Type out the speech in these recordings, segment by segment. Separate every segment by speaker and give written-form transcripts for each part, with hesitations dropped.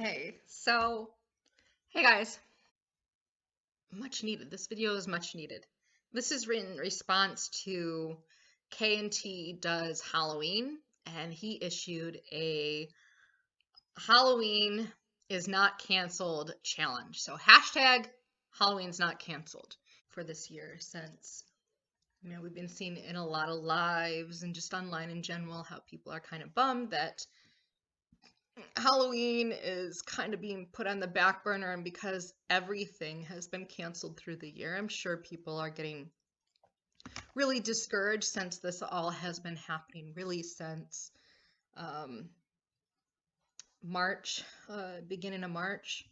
Speaker 1: Hey guys, much needed. This video is much needed. This is written in response to K&T Does Halloween, and he issued a Halloween is not canceled challenge. So hashtag Halloween's not canceled for this year since we've been seeing in a lot of lives and just online in general how people are kind of bummed that Halloween is kind of being put on the back burner, and because everything has been canceled through the year, I'm sure people are getting really discouraged since this all has been happening really since um, March, beginning of March,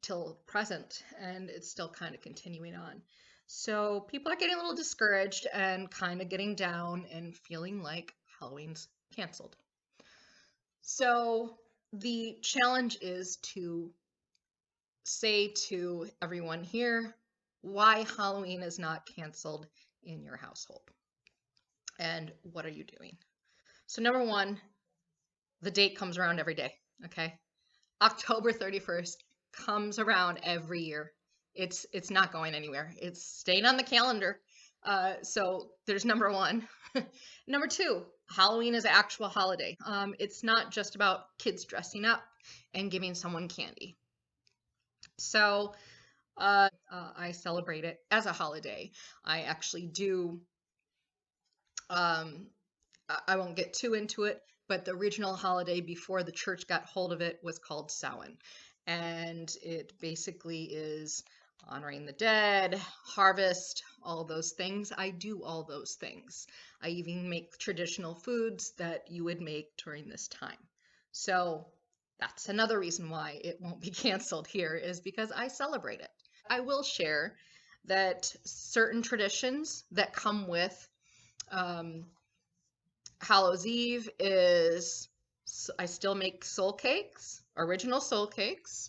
Speaker 1: till present, and it's still kind of continuing on. So people are getting a little discouraged and kind of getting down and feeling like Halloween's canceled. So the challenge is to say to everyone here why Halloween is not canceled in your household and what are you doing. So number one, the date comes around every day, okay? October 31st comes around every year. It's not going anywhere. It's staying on the calendar. So there's number one. Number two, Halloween is an actual holiday. It's not just about kids dressing up and giving someone candy. So I celebrate it as a holiday. I actually do. I won't get too into it, but the original holiday before the church got hold of it was called Samhain. And it basically is honoring the dead, harvest, all those things. I do all those things. I even make traditional foods that you would make during this time. So that's another reason why it won't be canceled here, is because I celebrate it. I will share that certain traditions that come with Hallows Eve is I still make soul cakes, original soul cakes.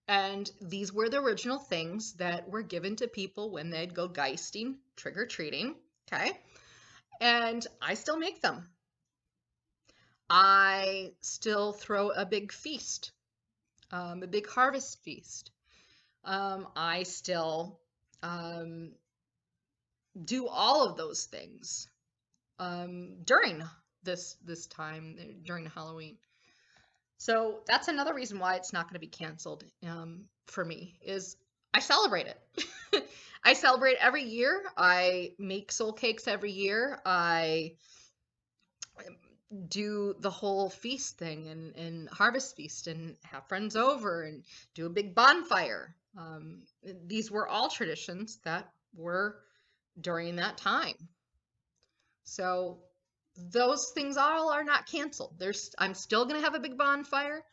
Speaker 1: And these were the original things that were given to people when they'd go geisting, trick or treating. Okay. And I still make them. I still throw a big feast, a big harvest feast. I still do all of those things during this time during Halloween. So that's another reason why it's not going to be canceled for me, is I celebrate it. I celebrate every year. I make soul cakes every year. I do the whole feast thing and harvest feast and have friends over and do a big bonfire. These were all traditions that were during that time. So those things all are not canceled. I'm still gonna have a big bonfire.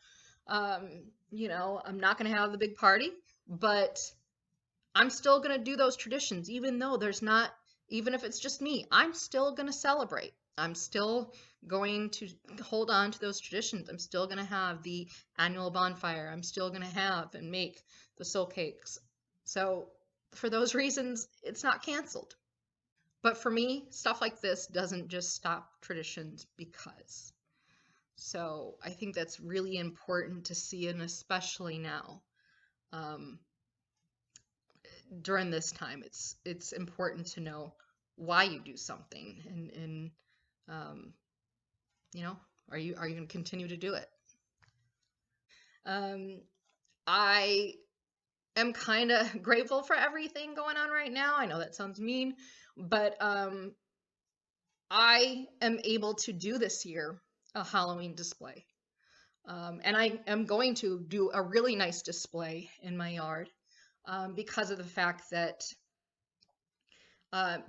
Speaker 1: I'm not gonna have the big party, but I'm still gonna do those traditions, even if it's just me, I'm still gonna celebrate. I'm still going to hold on to those traditions. I'm still gonna have the annual bonfire. I'm still gonna have and make the soul cakes. So for those reasons, it's not canceled. But for me, stuff like this doesn't just stop traditions because. So I think that's really important to see, and especially now, during this time, it's important to know why you do something, and you know, are you going to continue to do it? I am kind of grateful for everything going on right now. I know that sounds mean, but I am able to do this year a Halloween display. And I am going to do a really nice display in my yard because of the fact that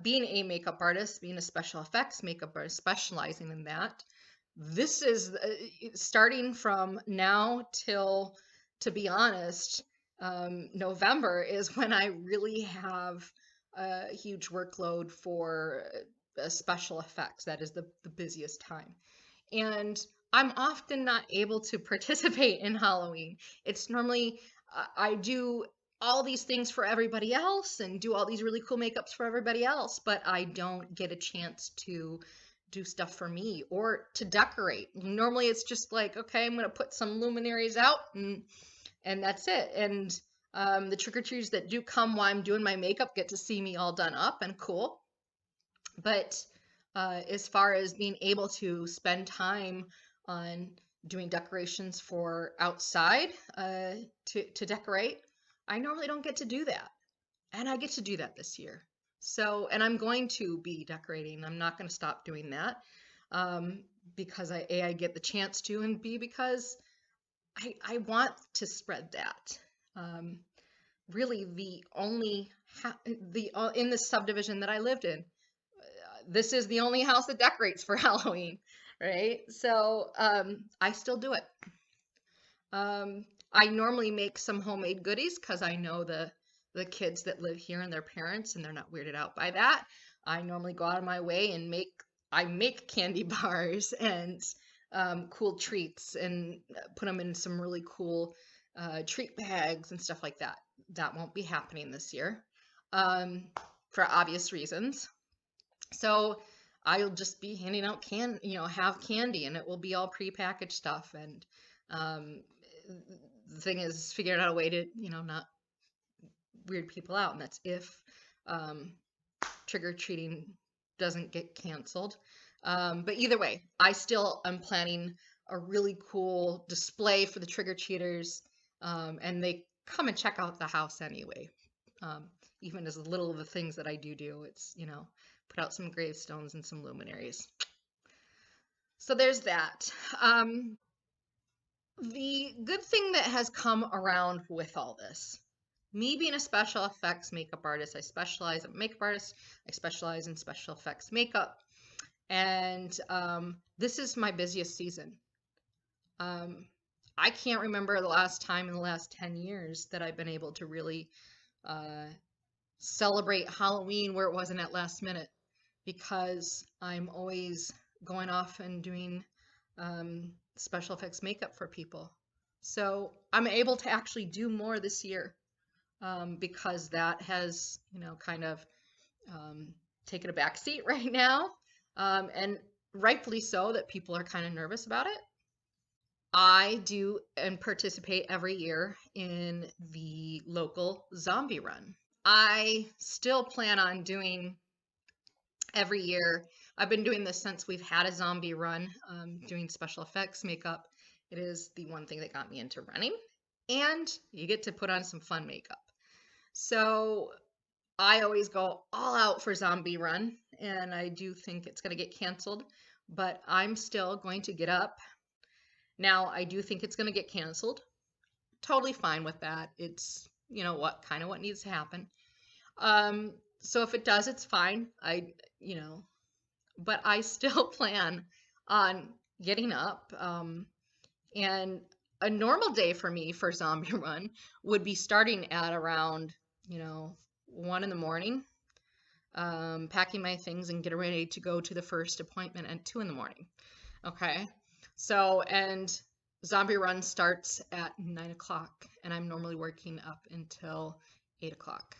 Speaker 1: being a makeup artist, being a special effects makeup artist, specializing in that, this is starting from now till, to be honest, November is when I really have a huge workload for special effects. That is the busiest time. And I'm often not able to participate in Halloween. It's normally, I do all these things for everybody else and do all these really cool makeups for everybody else, but I don't get a chance to do stuff for me or to decorate. Normally it's just like, okay, I'm going to put some luminaries out and that's it. And the trick-or-treaters that do come while I'm doing my makeup get to see me all done up and cool. But as far as being able to spend time on doing decorations for outside to decorate, I normally don't get to do that. And I get to do that this year. So, and I'm going to be decorating. I'm not going to stop doing that because I get the chance to, and B, because I want to spread that. Really, the only in the subdivision that I lived in, this is the only house that decorates for Halloween, right? So I still do it. I normally make some homemade goodies because I know the kids that live here and their parents, and they're not weirded out by that. I normally go out of my way and make candy bars and cool treats and put them in some really cool treat bags and stuff like that. That won't be happening this year for obvious reasons. So I'll just be handing out have candy, and it will be all prepackaged stuff. And the thing is figuring out a way to, not weird people out, and that's if trick-or-treating doesn't get canceled. But either way, I still am planning a really cool display for the trick-or-treaters, and they come and check out the house anyway. Even as little of the things that I do, it's, put out some gravestones and some luminaries. So there's that. The good thing that has come around with all this, me being a special effects makeup artist, I specialize in makeup artist, I specialize in special effects makeup, and this is my busiest season. I can't remember the last time in the last 10 years that I've been able to really celebrate Halloween where it wasn't at last minute, because I'm always going off and doing special effects makeup for people. So I'm able to actually do more this year because that has, kind of taken a back seat right now, and rightfully so that people are kind of nervous about it. I do and participate every year in the local zombie run. I still plan on doing every year. I've been doing this since we've had a zombie run, doing special effects makeup. It is the one thing that got me into running, and you get to put on some fun makeup. So I always go all out for zombie run, and I do think it's going to get canceled, but I'm still going to get up. Now, I do think it's going to get canceled. Totally fine with that. It's, what needs to happen. So if it does, it's fine. But I still plan on getting up. And a normal day for me for zombie run would be starting at around, 1 in the morning, packing my things and getting ready to go to the first appointment at 2 in the morning. Okay. So, and zombie run starts at 9 o'clock, and I'm normally working up until 8 o'clock.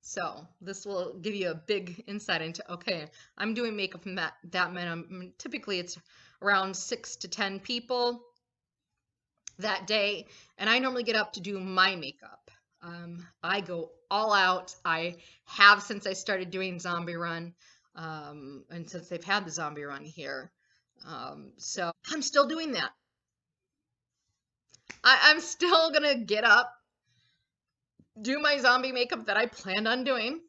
Speaker 1: So this will give you a big insight into, okay, I'm doing makeup from that many. Typically it's around 6 to 10 people that day, and I normally get up to do my makeup. I go all out. I have since I started doing zombie run, and since they've had the zombie run here. So I'm still doing that. I'm still gonna get up, do my zombie makeup that I planned on doing,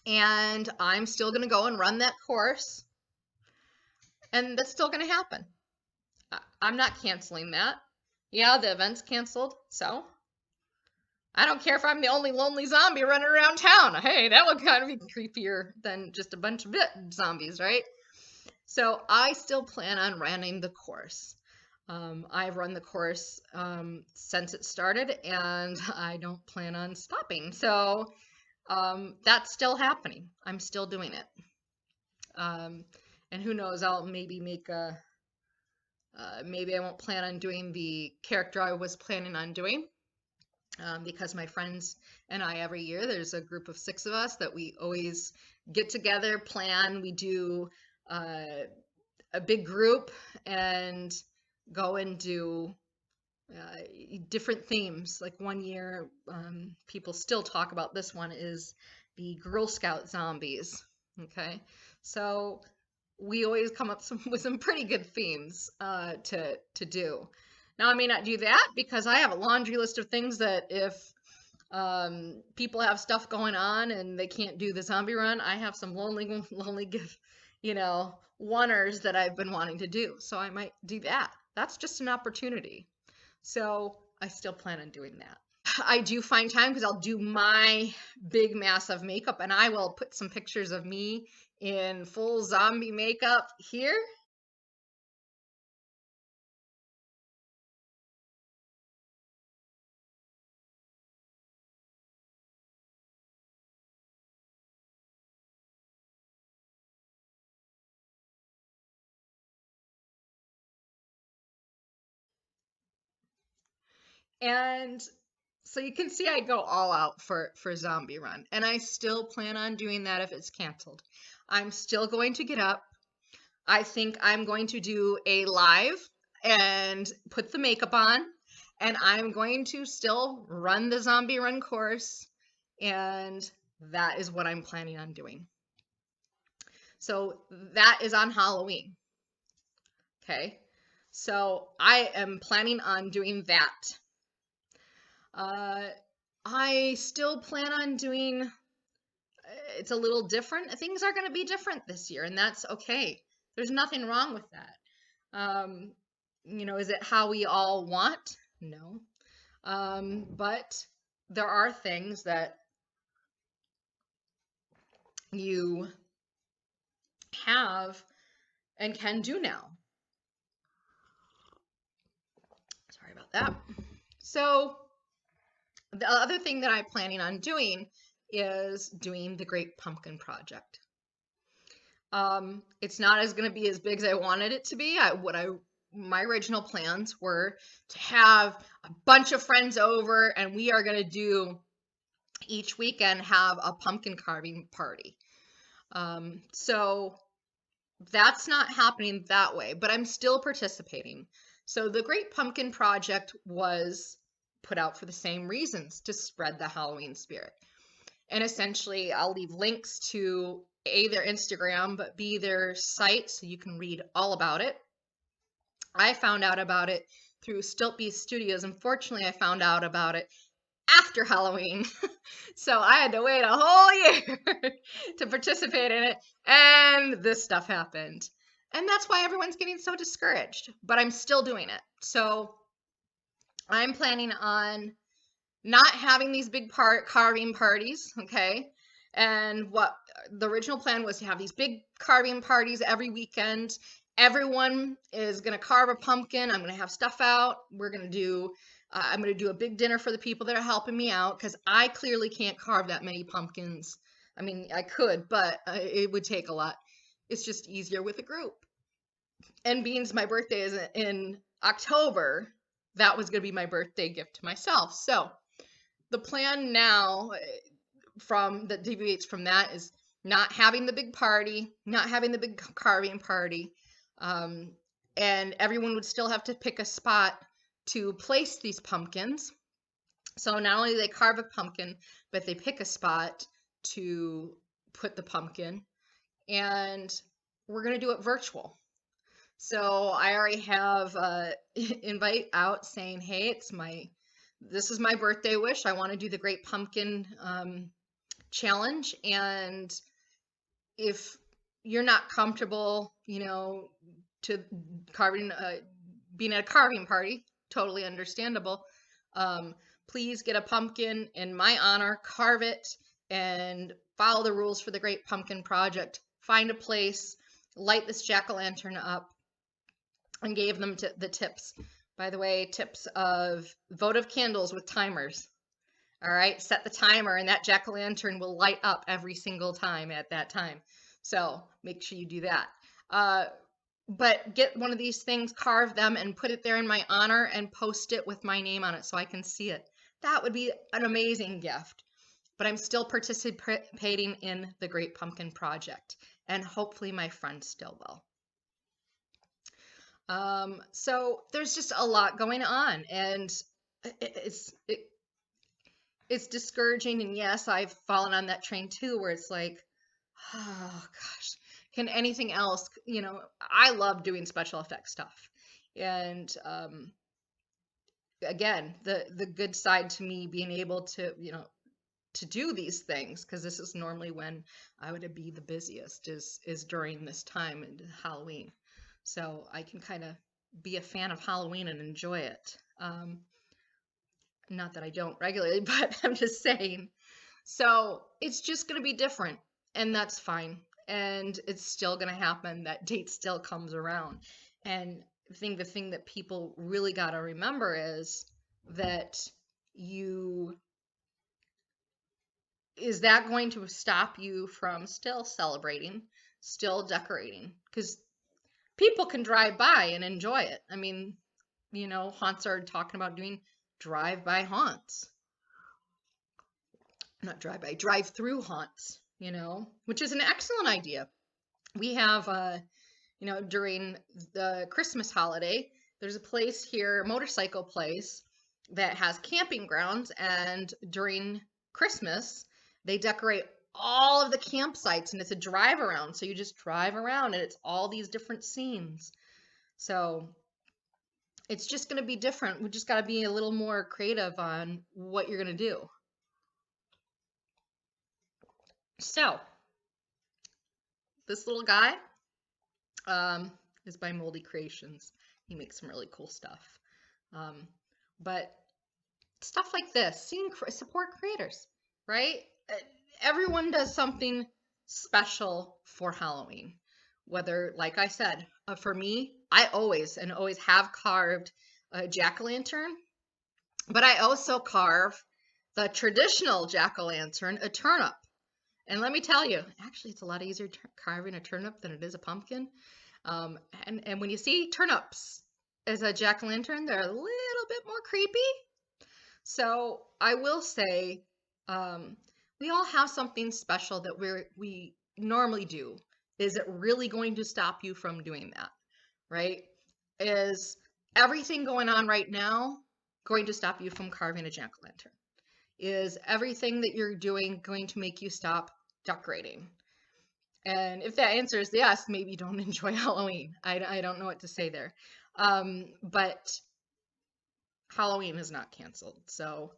Speaker 1: and I'm still gonna go and run that course, and that's still gonna happen. I'm not canceling that. Yeah, the event's canceled, so I don't care if I'm the only lonely zombie running around town. Hey, that would kind of be creepier than just a bunch of zombies, right? So I still plan on running the course. I've run the course since it started, and I don't plan on stopping. So that's still happening. I'm still doing it. And who knows, I'll maybe make maybe I won't plan on doing the character I was planning on doing, because my friends and I, every year, there's a group of 6 of us that we always get together, plan. We do uh, a big group and go and do uh, different themes. Like one year, people still talk about this one is the Girl Scout zombies. Okay, so we always come up with some pretty good themes to do. Now I may not do that because I have a laundry list of things that if people have stuff going on and they can't do the zombie run, I have some lonely give, oneers that I've been wanting to do. So I might do that. That's just an opportunity. So I still plan on doing that. I do find time because I'll do my big mass of makeup and I will put some pictures of me in full zombie makeup here. And so you can see I go all out for Zombie Run, and I still plan on doing that if it's canceled. I'm still going to get up. I think I'm going to do a live and put the makeup on, and I'm going to still run the Zombie Run course, and that is what I'm planning on doing. So that is on Halloween. Okay. So I am planning on doing that. I still plan on doing, it's a little different. Things are going to be different this year, and that's okay. There's nothing wrong with that. Is it how we all want? No. But there are things that you have and can do now. Sorry about that. So the other thing that I'm planning on doing is doing the Great Pumpkin Project. It's not going to be as big as I wanted it to be. My original plans were to have a bunch of friends over, and we are going to do each weekend have a pumpkin carving party. So that's not happening that way, but I'm still participating. So the Great Pumpkin Project was put out for the same reasons, to spread the Halloween spirit. And essentially, I'll leave links to A, their Instagram, but B, their site, so you can read all about it. I found out about it through Stiltbeast Studios. Unfortunately, I found out about it after Halloween. So I had to wait a whole year to participate in it, and this stuff happened. And that's why everyone's getting so discouraged, but I'm still doing it. So I'm planning on not having these big carving parties, okay? And what the original plan was to have these big carving parties every weekend. Everyone is going to carve a pumpkin. I'm going to have stuff out. I'm going to do a big dinner for the people that are helping me out because I clearly can't carve that many pumpkins. I mean, I could, but it would take a lot. It's just easier with a group. And being my birthday is in October, that was going to be my birthday gift to myself. So the plan now that deviates from that is not having the big party, not having the big carving party, and everyone would still have to pick a spot to place these pumpkins. So not only do they carve a pumpkin, but they pick a spot to put the pumpkin, and we're going to do it virtual. So I already have invite out saying, hey, this is my birthday wish. I want to do the Great Pumpkin challenge. And if you're not comfortable, to carving, being at a carving party, totally understandable. Please get a pumpkin in my honor, carve it, and follow the rules for the Great Pumpkin Project. Find a place, light this jack-o'-lantern up, and gave them the tips. By the way, tips of votive candles with timers. All right, set the timer, and that jack-o'-lantern will light up every single time at that time. So make sure you do that. But get one of these things, carve them, and put it there in my honor, and post it with my name on it so I can see it. That would be an amazing gift. but I'm still participating in the Great Pumpkin Project, and hopefully my friends still will. So there's just a lot going on, and it's discouraging. And yes, I've fallen on that train too, where it's like, oh gosh, can anything else? I love doing special effects stuff, and again, the good side to me being able to to do these things, because this is normally when I would be the busiest, is during this time and Halloween. So I can kind of be a fan of Halloween and enjoy it. Not that I don't regularly, but I'm just saying. So it's just going to be different, and that's fine. And it's still going to happen. That date still comes around. And I think the thing that people really got to remember is that is that going to stop you from still celebrating, still decorating? Because people can drive by and enjoy it. I mean, haunts are talking about doing drive-by haunts. Not drive-by, drive-through haunts, which is an excellent idea. We have, during the Christmas holiday, there's a place here, a motorcycle place, that has camping grounds, and during Christmas, they decorate all of the campsites, and it's a drive around. So you just drive around, and it's all these different scenes. So it's just going to be different. We just got to be a little more creative on what you're going to do. So this little guy is by Moldy Creations. He makes some really cool stuff. But stuff like this, support creators, right? Everyone does something special for Halloween. Whether, like I said, for me, I always have carved a jack-o'-lantern, but I also carve the traditional jack-o'-lantern, a turnip. And let me tell you, actually, it's a lot easier carving a turnip than it is a pumpkin. And when you see turnips as a jack-o'-lantern, they're a little bit more creepy. So I will say, we all have something special that we normally do. Is it really going to stop you from doing that? Right? Is everything going on right now going to stop you from carving a jack-o'-lantern? Is everything that you're doing going to make you stop decorating? And if that answer is yes, maybe don't enjoy Halloween. I don't know what to say there. But Halloween is not canceled. So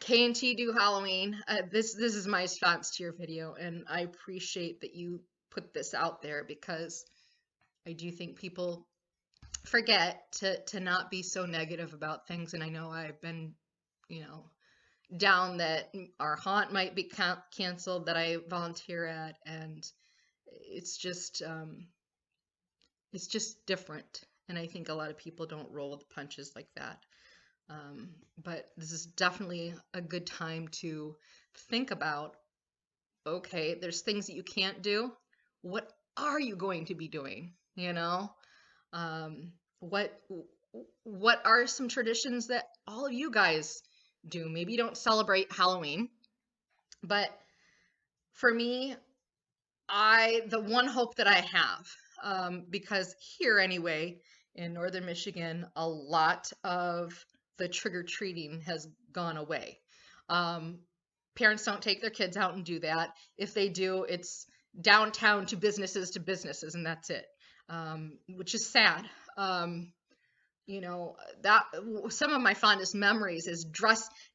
Speaker 1: K&T Do Halloween. This is my response to your video, and I appreciate that you put this out there, because I do think people forget to not be so negative about things. And I know I've been, down that our haunt might be canceled that I volunteer at, and it's just different. And I think a lot of people don't roll with the punches like that. But this is definitely a good time to think about, okay, there's things that you can't do. What are you going to be doing? What are some traditions that all of you guys do? Maybe you don't celebrate Halloween, but for me, the one hope that I have, because here anyway, in Northern Michigan, a lot of the trick-or-treating has gone away. Parents don't take their kids out and do that. If they do, it's downtown to businesses, and that's it, which is sad. That some of my fondest memories is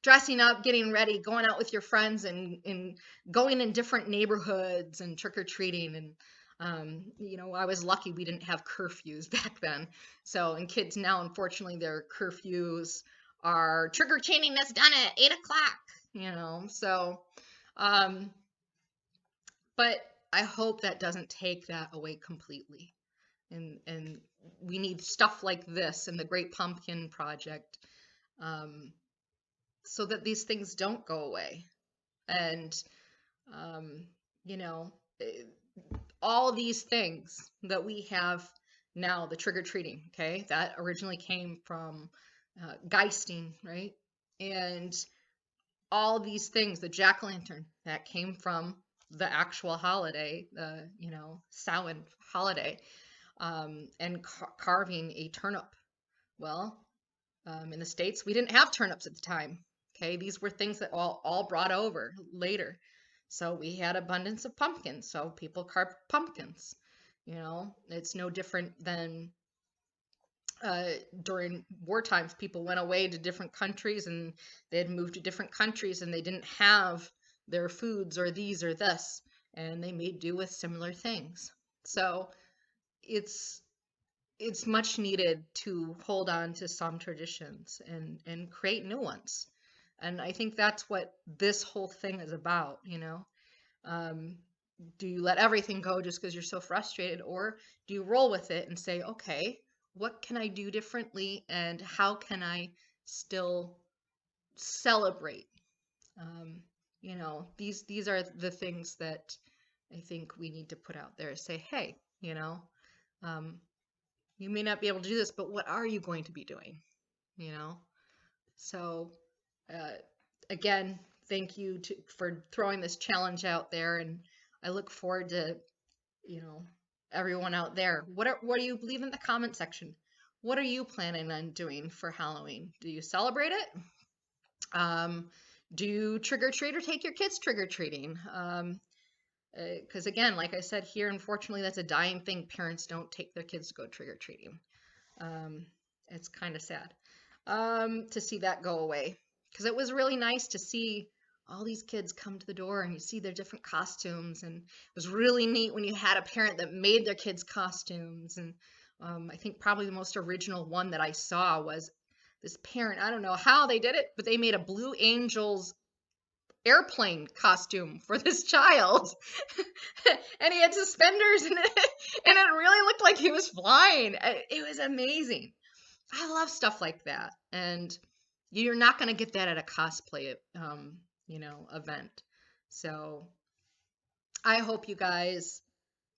Speaker 1: dressing up, getting ready, going out with your friends, and going in different neighborhoods and trick-or-treating. And I was lucky we didn't have curfews back then. And kids now, unfortunately, their curfews are trick-or-treating that's done at 8 o'clock, but I hope that doesn't take that away completely. And we need stuff like this and the Great Pumpkin Project, so that these things don't go away. And, all these things that we have now, the trick-or-treating, okay, that originally came from geisting, right? And all these things, the jack-o'-lantern that came from the actual holiday, the, you know, Samhain holiday, and carving a turnip. Well, in the States, we didn't have turnips at the time. Okay, these were things that all brought over later. So we had abundance of pumpkins, so people carved pumpkins. You know, it's no different than during war times, people went away to different countries and they had moved to different countries and they didn't have their foods or these or this, and they made do with similar things. So it's it's much needed to hold on to some traditions and create new ones. And I think that's what this whole thing is about, you know. Um, do you let everything go just because you're so frustrated, or do you roll with it and say, okay, what can I do differently, and how can I still celebrate? Um, you know, these are the things that I think we need to put out there. Say, hey, you know, um, you may not be able to do this, but what are you going to be doing? You know, so uh, again, thank you for throwing this challenge out there, and I look forward to, you know, everyone out there. What do you believe in the comment section? What are you planning on doing for Halloween? Do you celebrate it? Do you trick or treat or take your kids trick or treating? Because again, like I said here, unfortunately, that's a dying thing. Parents don't take their kids to go trick or treating. It's kind of sad to see that go away, because it was really nice to see all these kids come to the door and you see their different costumes, and it was really neat when you had a parent that made their kids costumes. And I think probably the most original one that I saw was this parent. I don't know how they did it, but they made a Blue Angels airplane costume for this child. And he had suspenders and it really looked like he was flying. It was amazing. I love stuff like that, and you're not going to get that at a cosplay you know, event. So I hope you guys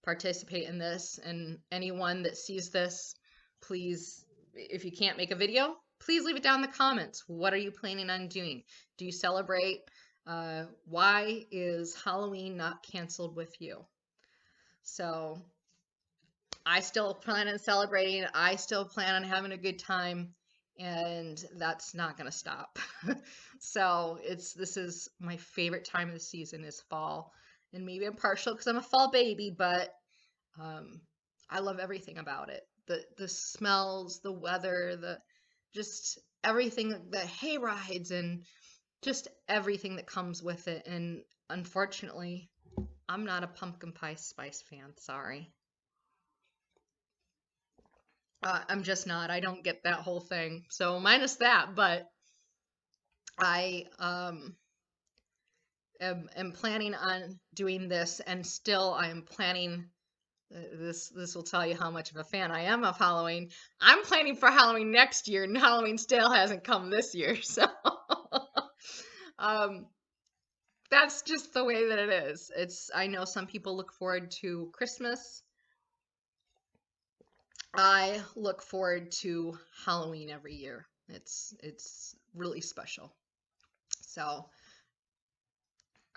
Speaker 1: participate in this, and anyone that sees this, please, if you can't make a video, please leave it down in the comments. What are you planning on doing? Do you celebrate? Why is Halloween not canceled with you? So I still plan on celebrating. I still plan on having a good time, and that's not going to stop. So this is my favorite time of the season is fall. And maybe I'm partial because I'm a fall baby, but I love everything about it. The smells, the weather, the just everything, the hay rides, and just everything that comes with it. And unfortunately, I'm not a pumpkin pie spice fan. Sorry. I'm just not. I don't get that whole thing. So minus that, but I am planning on doing this, and still I am planning. This will tell you how much of a fan I am of Halloween. I'm planning for Halloween next year, and Halloween still hasn't come this year. So that's just the way that it is. I know some people look forward to Christmas. I look forward to Halloween every year. It's really special. So, all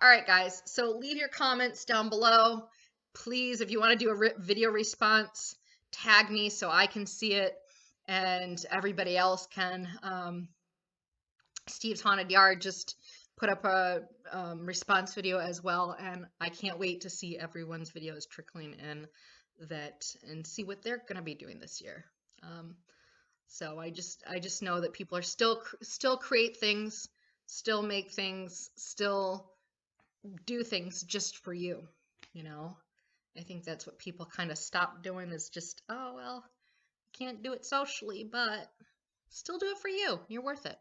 Speaker 1: right, guys. So leave your comments down below. Please, if you want to do a video response, tag me so I can see it and everybody else can. Steve's Haunted Yard just put up a response video as well, and I can't wait to see everyone's videos trickling in that and see what they're going to be doing this year. So I just know that people are still create things, still make things, still do things just for you, you know. I think that's what people kind of stopped doing, is just, oh well, can't do it socially, but still do it for you. You're worth it.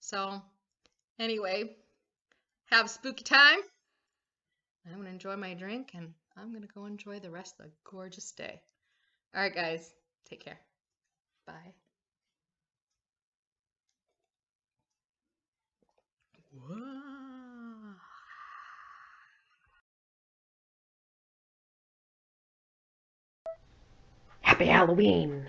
Speaker 1: So anyway, have a spooky time. I'm going to enjoy my drink, and I'm going to go enjoy the rest of the gorgeous day. All right, guys. Take care. Bye. Whoa.
Speaker 2: Happy Halloween!